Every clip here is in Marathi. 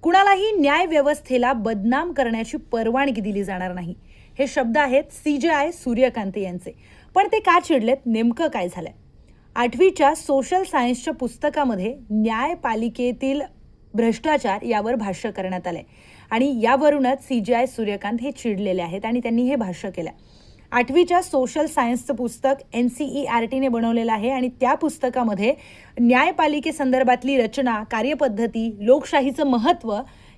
कुणालाही न्याय व्यवस्थेला बदनाम करण्याची परवानगी दिली जाणार नाही. हे शब्द आहेत CJI सूर्यकांत यांचे. पण ते का चिडलेत, नेमकं काय झालंय? 8वीच्या सोशल सायन्सच्या पुस्तकामध्ये न्यायपालिकेतील भ्रष्टाचार यावर भाष्य करण्यात आलंय आणि यावरूनच CJI सूर्यकांत हे चिडलेले आहेत आणि त्यांनी हे भाष्य केलं. 8वीच्या सोशल सायन्सचं पुस्तक NCERTने बनवलेलं आहे आणि त्या पुस्तकामध्ये न्यायपालिकेसंदर्भातली रचना, कार्यपद्धती, लोकशाहीचं महत्त्व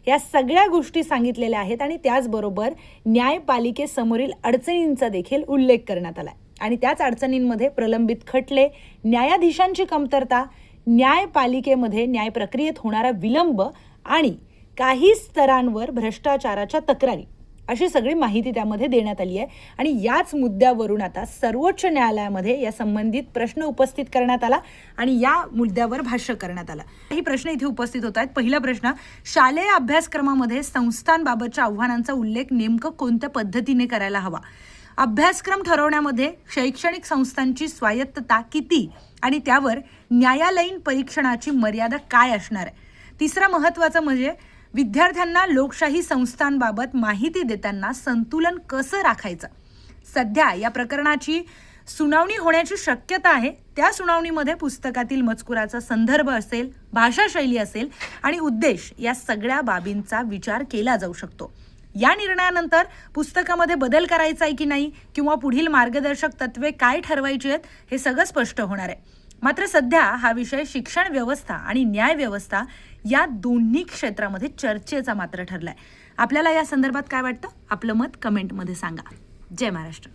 या सगळ्या गोष्टी सांगितलेल्या आहेत आणि त्याचबरोबर न्यायपालिकेसमोरील अडचणींचा देखील उल्लेख करण्यात आला आहे. आणि त्याच अडचणींमध्ये प्रलंबित खटले, न्यायाधीशांची कमतरता, न्यायपालिकेमध्ये न्याय प्रक्रियेत होणारा विलंब आणि काही स्तरांवर भ्रष्टाचाराच्या तक्रारी अशी सगळी माहिती त्यामध्ये देण्यात आली आहे. आणि याच मुद्द्यावरून आता सर्वोच्च न्यायालयामध्ये या संबंधित प्रश्न उपस्थित करण्यात आला आणि या मुद्द्यावर भाष्य करण्यात आलं. काही प्रश्न इथे उपस्थित होत आहेत. पहिला प्रश्न, शालेय अभ्यासक्रमामध्ये संस्थांबाबतच्या आव्हानांचा उल्लेख नेमकं कोणत्या पद्धतीने करायला हवा? अभ्यासक्रम ठरवण्यामध्ये शैक्षणिक संस्थांची स्वायत्तता किती आणि त्यावर न्यायालयीन परीक्षणाची मर्यादा काय असणार आहे? तिसरा महत्त्वाचा म्हणजे विद्यार्थ्यांना लोकशाही संस्थांबाबत माहिती देताना संतुलन कसं राखायचं? सध्या या प्रकरणाची सुनावणी होण्याची शक्यता आहे. त्या सुनावणीमध्ये पुस्तकातील मजकुराचा संदर्भ असेल, भाषाशैली असेल आणि उद्देश या सगळ्या बाबींचा विचार केला जाऊ शकतो. या निर्णयानंतर पुस्तकामध्ये बदल करायचा आहे की नाही किंवा पुढील मार्गदर्शक तत्वे काय ठरवायची आहेत हे सगळं स्पष्ट होणार आहे. मात्र सध्या हा विषय शिक्षण व्यवस्था आणि न्याय व्यवस्था या दोन्ही क्षेत्रामध्ये चर्चेचा मात्र ठरलाय. आपल्याला या संदर्भात काय वाटतं? आपलं मत कमेंटमध्ये सांगा. जय महाराष्ट्र.